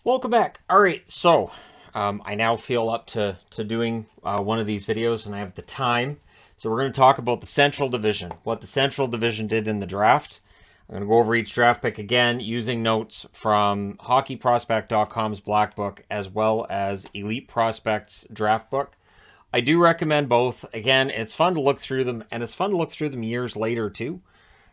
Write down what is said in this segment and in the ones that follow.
Welcome back. All right, so I now feel up to doing one of these videos, and I have the time. So we're going to talk about the Central Division, what the Central Division did in the draft. I'm going to go over each draft pick again using notes from HockeyProspect.com's Black Book as well as Elite Prospects Draft Book. I do recommend both. Again, it's fun to look through them, and it's fun to look through them years later too.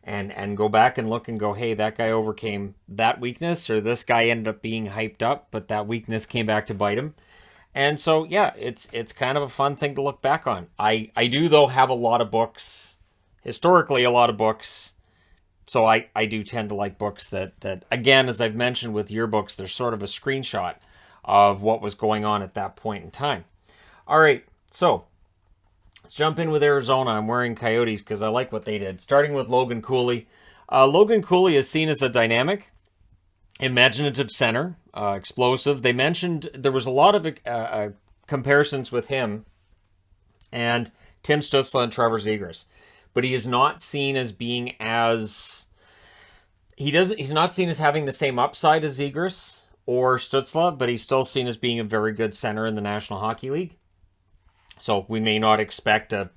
And go back and look and go, hey, that guy overcame that weakness, or this guy ended up being hyped up, but that weakness came back to bite him. And so, yeah, it's kind of a fun thing to look back on. I do, though, have a lot of books, historically a lot of books, so I do tend to like books that, again, as I've mentioned with your books, there's sort of a screenshot of what was going on at that point in time. All right, so let's jump in with Arizona. I'm wearing Coyotes because I like what they did. Starting with Logan Cooley. Logan Cooley is seen as a dynamic, imaginative center, explosive. They mentioned there was a lot of comparisons with him and Tim Stützle and Trevor Zegras. But he is not seen as being as... He's not seen as having the same upside as Zegras or Stützle, but he's still seen as being a very good center in the National Hockey League. So we may not expect a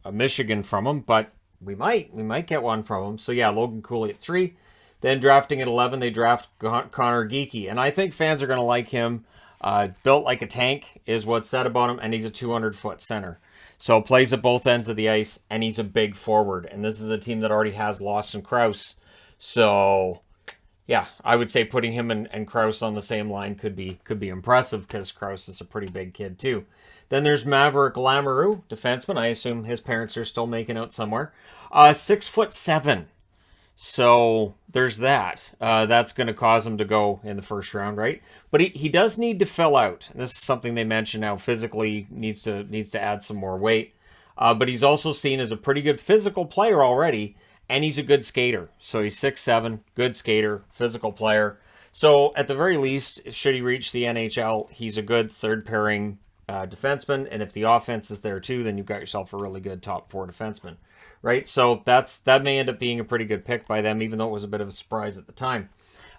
Michigan from him, but we might get one from him. So yeah, Logan Cooley at 3. Then drafting at 11, they draft Connor Geekie. And I think fans are going to like him. Built like a tank is what's said about him, and he's a 200-foot center. So plays at both ends of the ice, and he's a big forward. And this is a team that already has Lawson Krause. So yeah, I would say putting him and Krause on the same line could be impressive because Krause is a pretty big kid too. Then there's Maverick Lamoureux, defenseman. I assume his parents are still making out somewhere. 6'7". So there's that. That's going to cause him to go in the first round, right? But he does need to fill out. This is something they mentioned now. Physically needs to add some more weight. But he's also seen as a pretty good physical player already, and he's a good skater. So he's 6'7", good skater, physical player. So at the very least, should he reach the NHL, he's a good third pairing defenseman, and if the offense is there too, then you've got yourself a really good top 4 defenseman, right? So that may end up being a pretty good pick by them, even though it was a bit of a surprise at the time.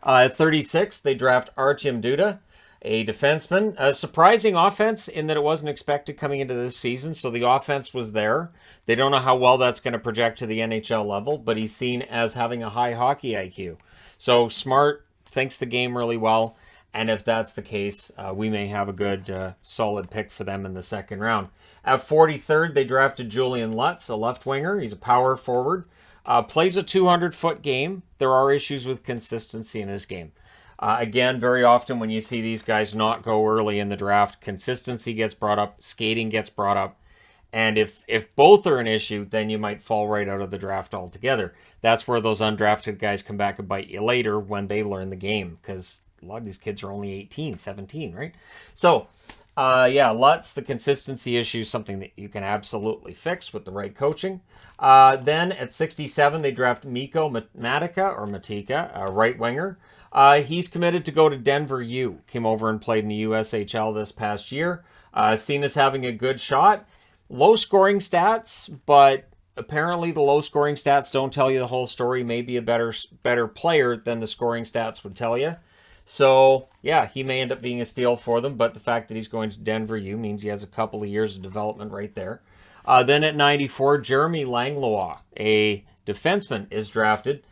At 36, they draft Artyom Duda, a defenseman. A surprising offense in that it wasn't expected coming into this season, so the offense was there. They don't know how well that's going to project to the NHL level, but he's seen as having a high hockey IQ. So smart, thinks the game really well. And if that's the case, we may have a good, solid pick for them in the second round. At 43rd, they drafted Julian Lutz, a left winger. He's a power forward. Plays a 200-foot game. There are issues with consistency in his game. Again, very often when you see these guys not go early in the draft, consistency gets brought up, skating gets brought up. And if both are an issue, then you might fall right out of the draft altogether. That's where those undrafted guys come back and bite you later when they learn the game, because a lot of these kids are only 18, 17, right? So, yeah, Lutz, the consistency issue is something that you can absolutely fix with the right coaching. Then at 67, they draft Mikko Matika, a right winger. He's committed to go to Denver U. Came over and played in the USHL this past year. Seen as having a good shot. Low scoring stats, but apparently the low scoring stats don't tell you the whole story. Maybe a better player than the scoring stats would tell you. So, yeah, he may end up being a steal for them, but the fact that he's going to Denver U means he has a couple of years of development right there. Then at 94, Jeremy Langlois, a defenseman, is drafted.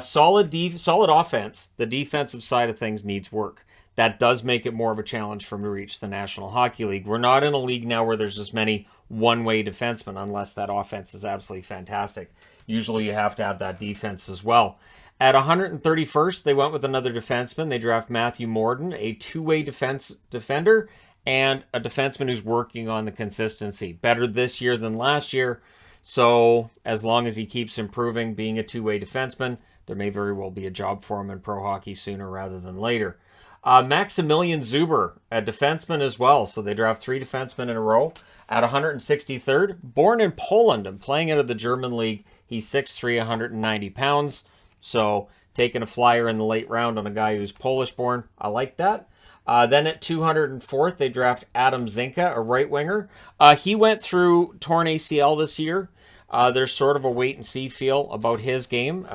Solid offense. The defensive side of things needs work. That does make it more of a challenge for him to reach the National Hockey League. We're not in a league now where there's as many one-way defensemen unless that offense is absolutely fantastic. Usually you have to have that defense as well. At 131st, they went with another defenseman. They draft Matthew Morden, a two-way defender, and a defenseman who's working on the consistency. Better this year than last year. So as long as he keeps improving, being a two-way defenseman, there may very well be a job for him in pro hockey sooner rather than later. Maximilian Zuber, a defenseman as well. So they draft 3 defensemen in a row. At 163rd, born in Poland and playing out of the German league, he's 6'3", 190 pounds. So taking a flyer in the late round on a guy who's Polish-born, I like that. Then at 204th, they draft Adam Zinka, a right winger. He went through torn ACL this year. There's sort of a wait-and-see feel about his game.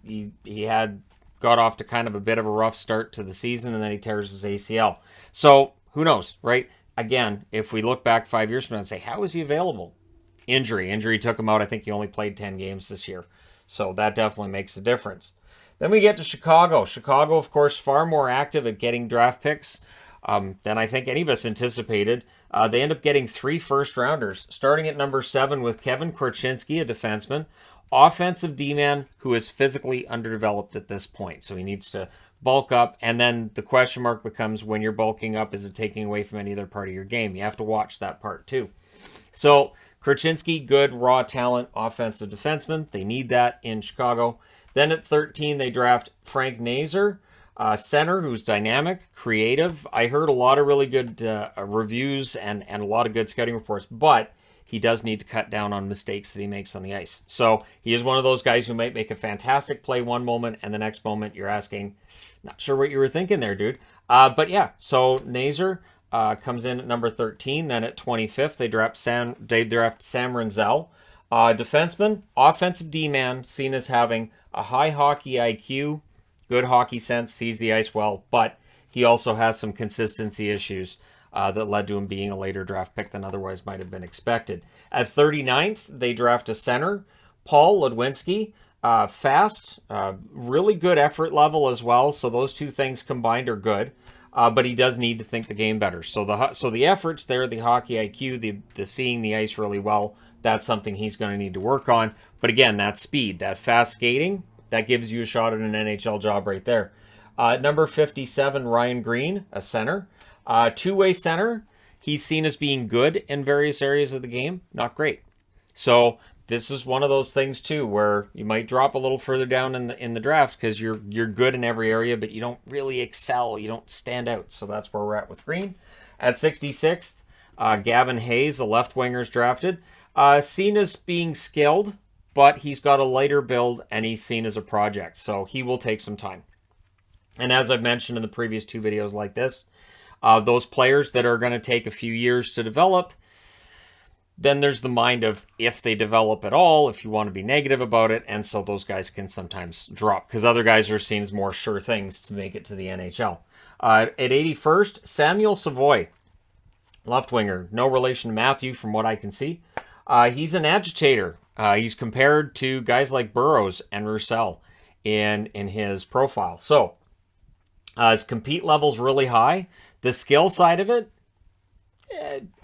He had got off to kind of a bit of a rough start to the season, and then he tears his ACL. So who knows, right? Again, if we look back 5 years from now and say, how is he available? Injury took him out. I think he only played 10 games this year. So that definitely makes a difference. Then we get to Chicago. Chicago, of course, far more active at getting draft picks than I think any of us anticipated. They end up getting 3 first-rounders, starting at number 7 with Kevin Korchinski, a defenseman, offensive D-man who is physically underdeveloped at this point. So he needs to bulk up. And then the question mark becomes, when you're bulking up, is it taking away from any other part of your game? You have to watch that part too. So Korchinski, good raw talent, offensive defenseman. They need that in Chicago. Then at 13, they draft Frank Nazar, center who's dynamic, creative. I heard a lot of really good reviews and a lot of good scouting reports, but he does need to cut down on mistakes that he makes on the ice. So he is one of those guys who might make a fantastic play one moment, and the next moment you're asking, not sure what you were thinking there, dude. But yeah, so Nazar comes in at number 13. Then at 25th, they draft Sam Renzel. Defenseman, offensive D-man, seen as having a high hockey IQ, good hockey sense, sees the ice well, but he also has some consistency issues that led to him being a later draft pick than otherwise might have been expected. At 39th, they draft a center, Paul Ludwinski, fast, really good effort level as well, so those two things combined are good. But he does need to think the game better. So the efforts there, the hockey IQ, the seeing the ice really well, that's something he's going to need to work on. But again, that speed, that fast skating, that gives you a shot at an NHL job right there. Number 57, Ryan Green, a center. Two-way center. He's seen as being good in various areas of the game, not great. So this is one of those things too, where you might drop a little further down in the draft because you're good in every area, but you don't really excel. You don't stand out. So that's where we're at with Green. At 66th, Gavin Hayes, a left winger, is drafted. Seen as being skilled, but he's got a lighter build and he's seen as a project. So he will take some time. And as I've mentioned in the previous 2 videos like this, those players that are going to take a few years to develop, then there's the mind of if they develop at all, if you want to be negative about it. And so those guys can sometimes drop because other guys are seen as more sure things to make it to the NHL. At 81st, Samuel Savoy, left winger. No relation to Matthew from what I can see. He's an agitator. He's compared to guys like Burroughs and Roussel in his profile. So his compete level's really high. The skill side of it,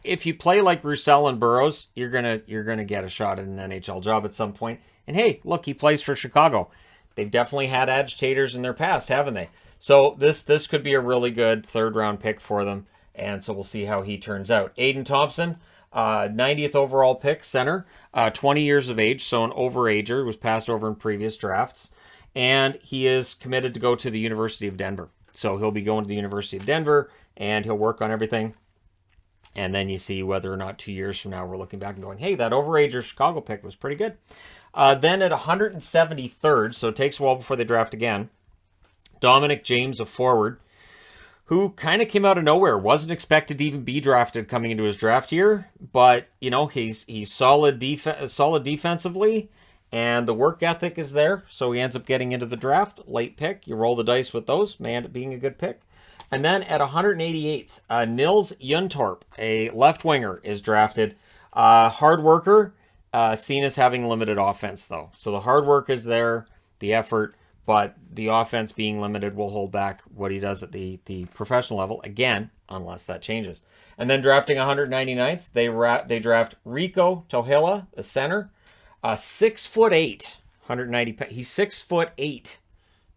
if you play like Roussel and Burroughs, you're gonna get a shot at an NHL job at some point. And hey, look, he plays for Chicago. They've definitely had agitators in their past, haven't they? So this could be a really good 3rd-round pick for them. And so we'll see how he turns out. Aiden Thompson, 90th overall pick, center, 20 years of age, so an overager, was passed over in previous drafts. And he is committed to go to the University of Denver. So he'll be going to the University of Denver, and he'll work on everything. And then you see whether or not 2 years from now we're looking back and going, hey, that overager Chicago pick was pretty good. Then at 173rd, so it takes a while before they draft again, Dominic James, a forward, who kind of came out of nowhere, wasn't expected to even be drafted coming into his draft year, but you know he's solid defensively, and the work ethic is there, so he ends up getting into the draft. Late pick, you roll the dice with those, may end up being a good pick. And then at 188th, Nils Juntorp, a left winger, is drafted. Hard worker, seen as having limited offense though, so the hard work is there, the effort. But the offense being limited will hold back what he does at the professional level, again, unless that changes. And then drafting 199th, they draft Rico Tohila, a center, 6'8", 190. He's 6'8",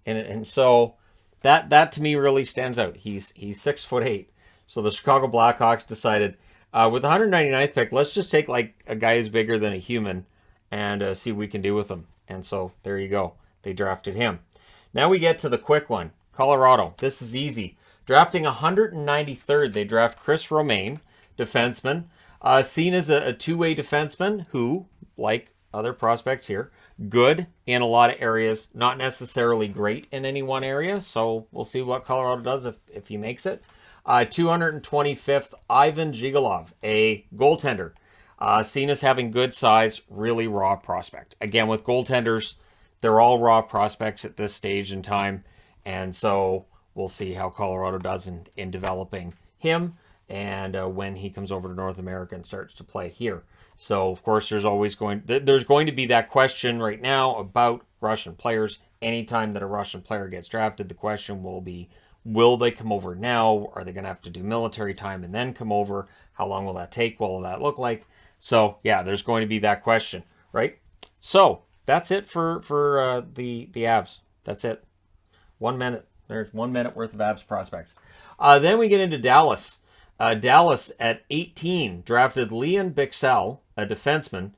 and so that to me really stands out. He's 6'8". So the Chicago Blackhawks decided with the 199th pick, let's just take like a guy who's bigger than a human and see what we can do with him. And so there you go. They drafted him. Now we get to the quick one. Colorado. This is easy. Drafting 193rd, they draft Chris Romaine, defenseman. Seen as a two-way defenseman who, like other prospects here, good in a lot of areas, not necessarily great in any one area. So we'll see what Colorado does if he makes it. 225th, Ivan Zhigalov, a goaltender. Seen as having good size, really raw prospect. Again, with goaltenders, they're all raw prospects at this stage in time. And so we'll see how Colorado does in developing him and when he comes over to North America and starts to play here. So, of course, there's going to be that question right now about Russian players. Anytime that a Russian player gets drafted, the question will be, will they come over now? Are they going to have to do military time and then come over? How long will that take? What will that look like? So, yeah, there's going to be that question, right? So, that's it for the Avs. That's it. 1 minute. There's 1 minute worth of Avs prospects. Then we get into Dallas. Dallas at 18 drafted Leon Bichsel, a defenseman,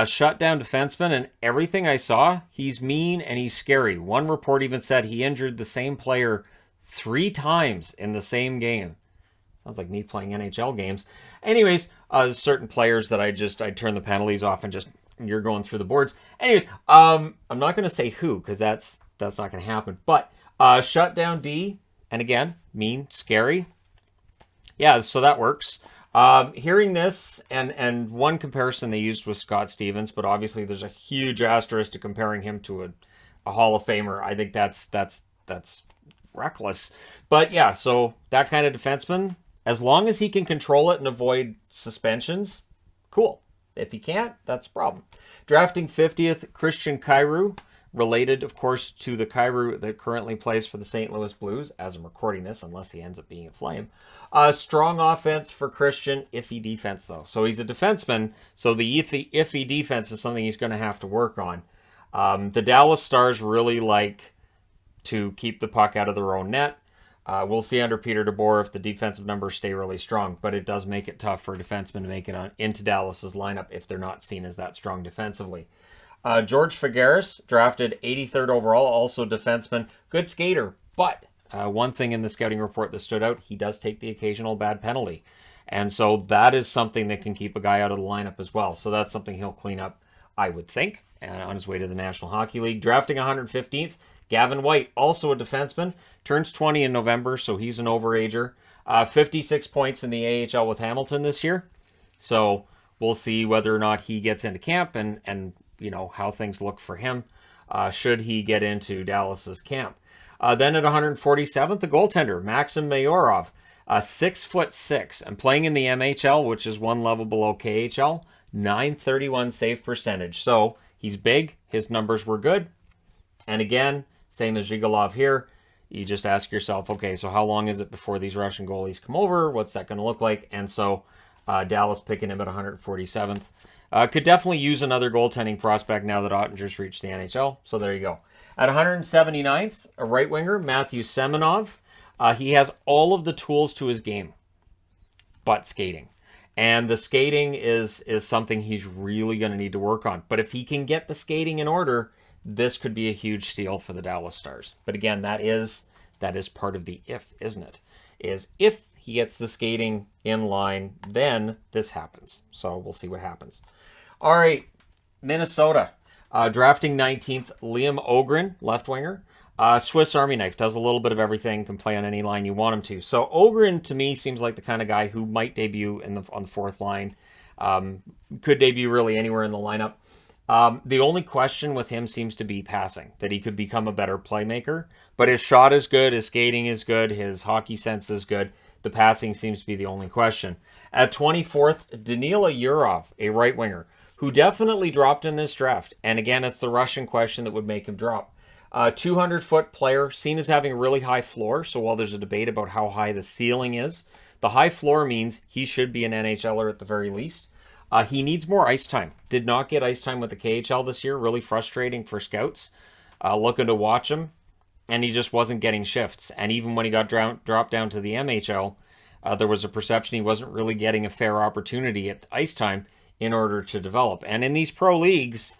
shutdown defenseman, and everything I saw, he's mean and he's scary. One report even said he injured the same player 3 times in the same game. Sounds like me playing NHL games. Anyways, certain players that I turn the penalties off and just, you're going through the boards. Anyways, I'm not going to say who, because that's not going to happen. But shutdown D, and again, mean, scary. Yeah, so that works. Hearing this, and one comparison they used was Scott Stevens, but obviously there's a huge asterisk to comparing him to a Hall of Famer. I think that's reckless. But yeah, so that kind of defenseman, as long as he can control it and avoid suspensions, cool. If he can't, that's a problem. Drafting 50th, Christian Kyrou, related, of course, to the Kyrou that currently plays for the St. Louis Blues, as I'm recording this, unless he ends up being a Flame. Strong offense for Christian, iffy defense, though. So he's a defenseman, so the iffy defense is something he's going to have to work on. The Dallas Stars really like to keep the puck out of their own net. We'll see under Peter DeBoer if the defensive numbers stay really strong, but it does make it tough for a defenseman to make it into Dallas's lineup if they're not seen as that strong defensively. George Figueres, drafted 83rd overall, also defenseman, good skater, but one thing in the scouting report that stood out, he does take the occasional bad penalty. And so that is something that can keep a guy out of the lineup as well. So that's something he'll clean up, I would think, on his way to the National Hockey League. Drafting 115th, Gavin White, also a defenseman, turns 20 in November, so he's an overager. 56 points in the AHL with Hamilton this year. So we'll see whether or not he gets into camp and you know, how things look for him should he get into Dallas's camp. Then at 147th, the goaltender, Maxim Mayorov, 6'6", and playing in the MHL, which is one level below KHL, .931 save percentage. So he's big, his numbers were good. And again, same as Zhigalov here, you just ask yourself, okay, so how long is it before these Russian goalies come over? What's that going to look like? And so Dallas picking him at 147th. Could definitely use another goaltending prospect now that Ottinger's reached the NHL. So there you go. At 179th, a right winger, Matthew Semenov. He has all of the tools to his game, but skating. And the skating is something he's really going to need to work on. But if he can get the skating in order, this could be a huge steal for the Dallas Stars. But again, that is part of the if, isn't it? Is if he gets the skating in line, then this happens. So we'll see what happens. All right, Minnesota. Drafting 19th, Liam Ogren, left winger. Swiss Army knife, does a little bit of everything, can play on any line you want him to. So Ogren, to me, seems like the kind of guy who might debut on the fourth line. Could debut really anywhere in the lineup. The only question with him seems to be passing, that he could become a better playmaker. But his shot is good, his skating is good, his hockey sense is good. The passing seems to be the only question. At 24th, Danila Yurov, a right winger, who definitely dropped in this draft. And again, it's the Russian question that would make him drop. 200-foot player, seen as having a really high floor. So while there's a debate about how high the ceiling is, the high floor means he should be an NHLer at the very least. He needs more ice time. Did not get ice time with the KHL this year. Really frustrating for scouts looking to watch him. And he just wasn't getting shifts. And even when he got dropped down to the MHL, there was a perception he wasn't really getting a fair opportunity at ice time in order to develop. And in these pro leagues,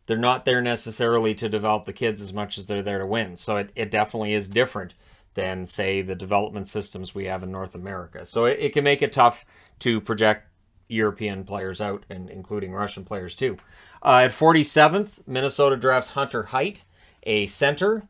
they're not there necessarily to develop the kids as much as they're there to win. So it definitely is different than, say, the development systems we have in North America. So it can make it tough to project European players out, and including Russian players too. At 47th, Minnesota drafts Hunter Height, a center.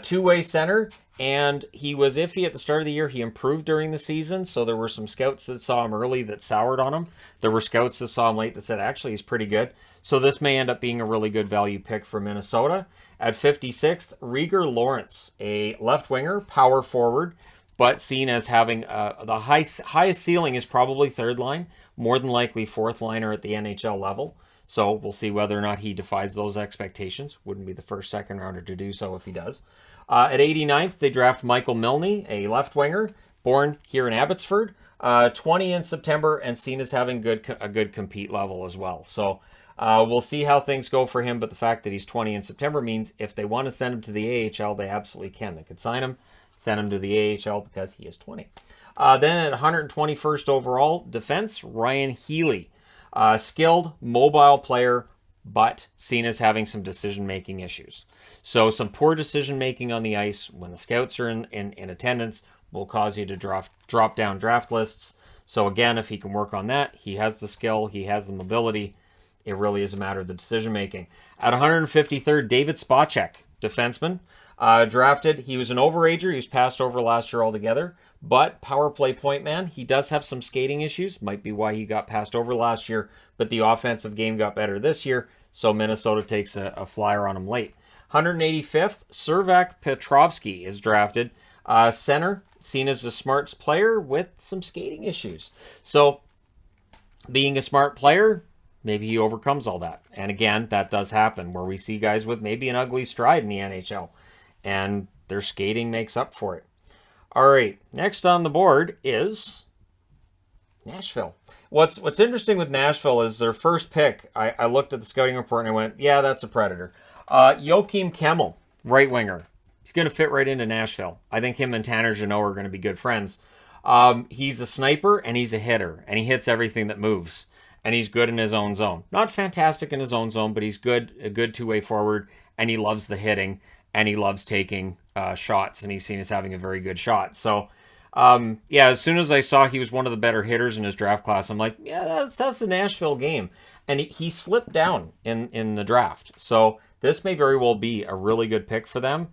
Two-way center, and he was iffy at the start of the year. He improved during the season, so there were some scouts that saw him early that soured on him. There were scouts that saw him late that said, actually, he's pretty good. So this may end up being a really good value pick for Minnesota. At 56th, Rieger Lawrence, a left winger, power forward, but seen as having the highest ceiling is probably third line, more than likely fourth liner at the NHL level. So we'll see whether or not he defies those expectations. Wouldn't be the first second rounder to do so if he does. At 89th, they draft Michael Milne, a left winger, born here in Abbotsford, 20 in September, and seen as having a good compete level as well. So we'll see how things go for him, but the fact that he's 20 in September means if they want to send him to the AHL, they absolutely can. They could sign him, send him to the AHL because he is 20. Then at 121st overall, defense, Ryan Healy. Skilled, mobile player, but seen as having some decision-making issues. So some poor decision-making on the ice when the scouts are in attendance will cause you to drop down draft lists. So again, if he can work on that, he has the skill, he has the mobility. It really is a matter of the decision-making. At 153rd, David Spacek, defenseman. Drafted. He was an overager. He was passed over last year altogether. But power play point man, he does have some skating issues. Might be why he got passed over last year. But the offensive game got better this year. So Minnesota takes a flyer on him late. 185th, Servac Petrovsky is drafted. Center, seen as a smart player with some skating issues. So being a smart player, maybe he overcomes all that. And again, that does happen where we see guys with maybe an ugly stride in the NHL. And their skating makes up for it. All right, next on the board is Nashville. What's interesting with Nashville is their first pick. I looked at the scouting report and I went, yeah, that's a Predator. Joakim Kemmel, right winger. He's going to fit right into Nashville. I think him and Tanner Jeannot are going to be good friends. He's a sniper and he's a hitter, and he hits everything that moves. And he's good in his own zone. Not fantastic in his own zone, but he's good, a good two-way forward, and he loves the hitting, and he loves taking shots, and he's seen as having a very good shot. So, yeah, as soon as I saw he was one of the better hitters in his draft class, I'm like, yeah, that's the Nashville game. And he slipped down in the draft. So this may very well be a really good pick for them.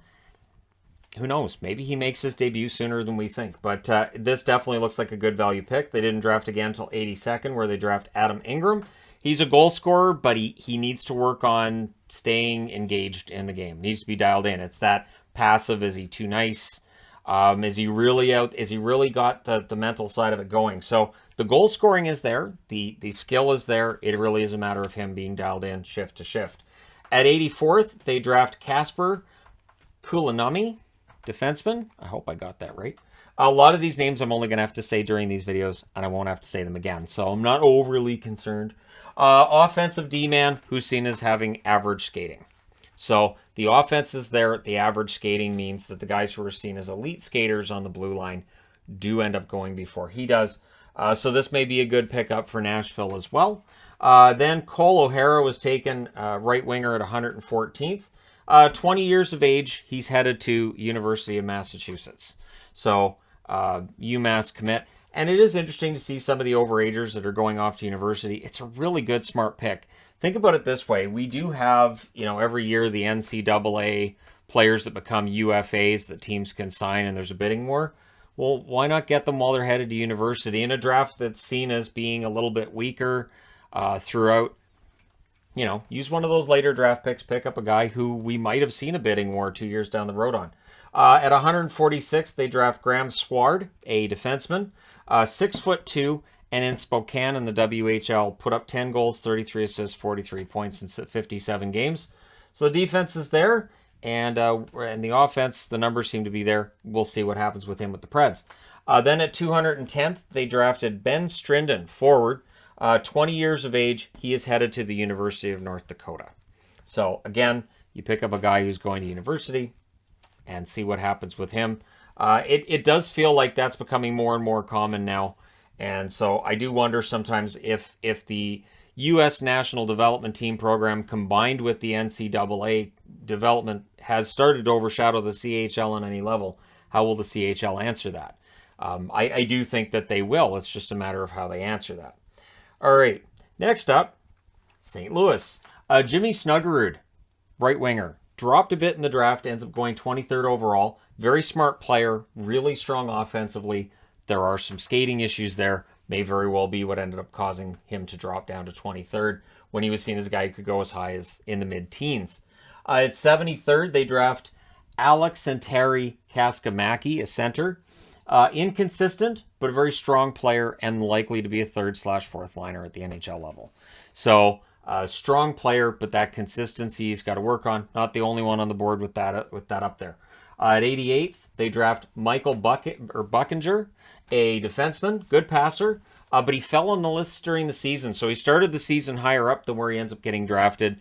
Who knows? Maybe he makes his debut sooner than we think. But this definitely looks like a good value pick. They didn't draft again until 82nd, where they draft Adam Ingram. He's a goal scorer, but he needs to work on staying engaged in the game. Needs to be dialed in. It's that passive. Is he too nice? Is he really out? Is he really got the mental side of it going? So the goal scoring is there. The skill is there. It really is a matter of him being dialed in shift to shift. At 84th, they draft Kasper Kulanami, defenseman. I hope I got that right. A lot of these names I'm only going to have to say during these videos, and I won't have to say them again, so I'm not overly concerned. Offensive D-man, who's seen as having average skating. So the offense is there. The average skating means that the guys who are seen as elite skaters on the blue line do end up going before he does. So this may be a good pickup for Nashville as well. Then Cole O'Hara was taken right winger at 114th. 20 years of age. He's headed to University of Massachusetts. So UMass commit. And it is interesting to see some of the overagers that are going off to university. It's a really good, smart pick. Think about it this way. We do have, every year the NCAA players that become UFAs that teams can sign and there's a bidding war. Well, why not get them while they're headed to university in a draft that's seen as being a little bit weaker throughout? Use one of those later draft picks, pick up a guy who we might have seen a bidding war 2 years down the road on. At 146, they draft Graham Sward, a defenseman, 6'2", and in Spokane in the WHL, put up 10 goals, 33 assists, 43 points in 57 games. So the defense is there, and the offense, the numbers seem to be there. We'll see what happens with him with the Preds. Then at 210th, they drafted Ben Strinden, forward, 20 years of age. He is headed to the University of North Dakota. So again, you pick up a guy who's going to university and see what happens with him. It does feel like that's becoming more and more common now. And so I do wonder sometimes if the U.S. National Development Team program combined with the NCAA development has started to overshadow the CHL on any level, how will the CHL answer that? I do think that they will. It's just a matter of how they answer that. All right, next up, St. Louis. Jimmy Snuggerud, right winger. dropped a bit in the draft, ends up going 23rd overall. Very smart player, really strong offensively. There are some skating issues there. May very well be what ended up causing him to drop down to 23rd when he was seen as a guy who could go as high as in the mid-teens. At 73rd, they draft Alex Santeri Kaskamaki, a center. Inconsistent, but a very strong player and likely to be a 3rd/4th liner at the NHL level. So, strong player, but that consistency he's got to work on. Not the only one on the board with that up there. At 88th, they draft Michael Buckinger, a defenseman, good passer, but he fell on the list during the season. So he started the season higher up than where he ends up getting drafted.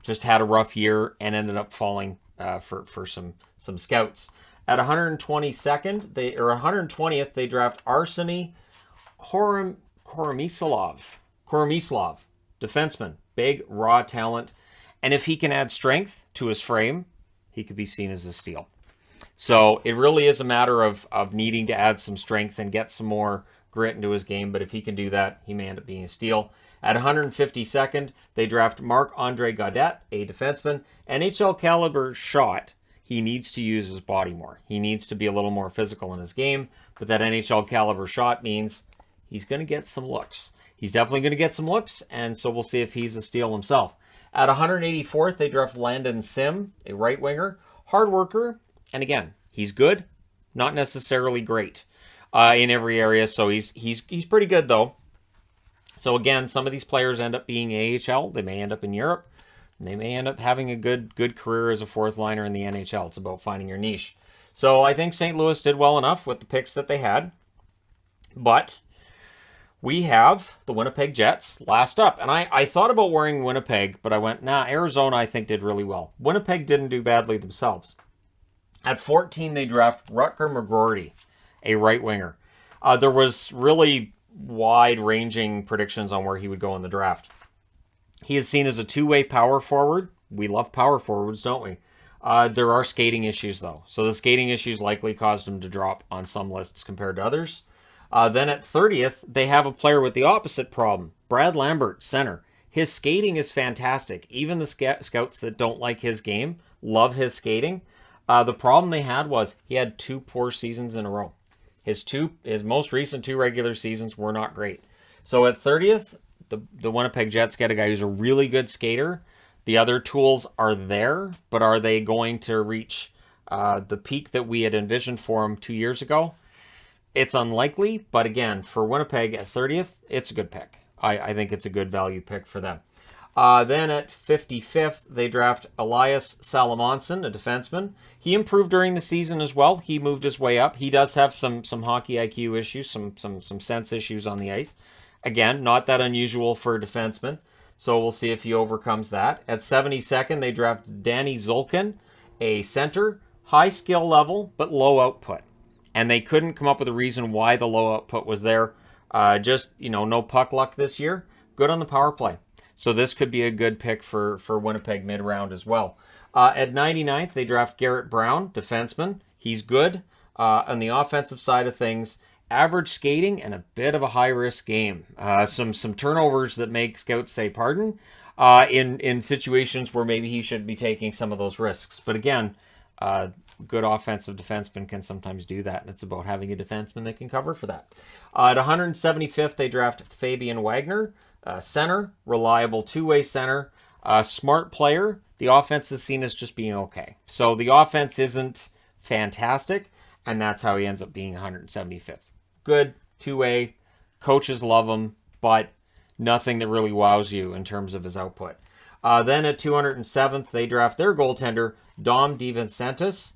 Just had a rough year and ended up falling for some scouts. At 120th, they draft Arseny Koromislav, defenseman, big raw talent, and if he can add strength to his frame, he could be seen as a steal. So it really is a matter of needing to add some strength and get some more grit into his game. But if he can do that, he may end up being a steal. At 152nd, they draft Marc-Andre Gaudet, a defenseman. NHL caliber shot. He needs to use his body more. He needs to be a little more physical in his game. But that NHL caliber shot means he's going to get some looks. He's definitely going to get some looks, and so we'll see if he's a steal himself. At 184th, they draft Landon Sim, a right winger. Hard worker. And again, he's good, not necessarily great in every area. So he's pretty good though. So again, some of these players end up being AHL. They may end up in Europe. They may end up having a good career as a 4th liner in the NHL. It's about finding your niche. So I think St. Louis did well enough with the picks that they had. But we have the Winnipeg Jets last up. And I thought about wearing Winnipeg, but I went, nah, Arizona I think did really well. Winnipeg didn't do badly themselves. At 14, they draft Rutger McGroarty, a right winger. There was really wide-ranging predictions on where he would go in the draft. He is seen as a two-way power forward. We love power forwards, don't we? There are skating issues, though. So the skating issues likely caused him to drop on some lists compared to others. Then at 30th, they have a player with the opposite problem. Brad Lambert, center. His skating is fantastic. Even the scouts that don't like his game love his skating. The problem they had was he had 2 poor seasons in a row. His most recent 2 regular seasons were not great. So at 30th, the Winnipeg Jets get a guy who's a really good skater. The other tools are there, but are they going to reach the peak that we had envisioned for him 2 years ago? It's unlikely, but again, for Winnipeg at 30th, it's a good pick. I think it's a good value pick for them. Then at 55th, they draft Elias Salamonson, a defenseman. He improved during the season as well. He moved his way up. He does have some hockey IQ issues, some sense issues on the ice. Again, not that unusual for a defenseman. So we'll see if he overcomes that. At 72nd, they draft Danny Zulkin, a center, high skill level, but low output. And they couldn't come up with a reason why the low output was there. No puck luck this year. Good on the power play. So this could be a good pick for Winnipeg mid-round as well. At 99th, they draft Garrett Brown, defenseman. He's good on the offensive side of things. Average skating and a bit of a high-risk game. Some turnovers that make scouts say pardon in situations where maybe he should be taking some of those risks. But again, good offensive defenseman can sometimes do that, and it's about having a defenseman that can cover for that. At 175th, they draft Fabian Wagner, center, reliable two-way center, smart player. The offense is seen as just being okay. So the offense isn't fantastic, and that's how he ends up being 175th. Good, two-way, coaches love him, but nothing that really wows you in terms of his output. Then at 207th, they draft their goaltender, Dom DiVincentis.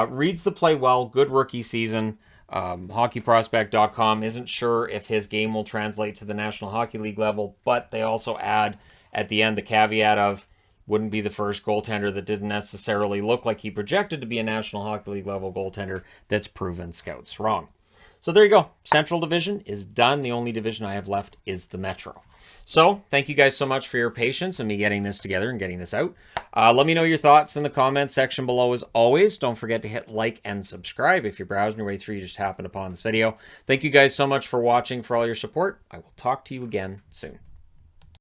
Reads the play well, good rookie season. HockeyProspect.com isn't sure if his game will translate to the National Hockey League level, but they also add at the end the caveat of wouldn't be the first goaltender that didn't necessarily look like he projected to be a National Hockey League level goaltender that's proven scouts wrong. So there you go. Central Division is done. The only division I have left is the Metro. So thank you guys so much for your patience and me getting this together and getting this out. Let me know your thoughts in the comment section below as always. Don't forget to hit like and subscribe if you're browsing your way through, you just happened upon this video. Thank you guys so much for watching, for all your support. I will talk to you again soon.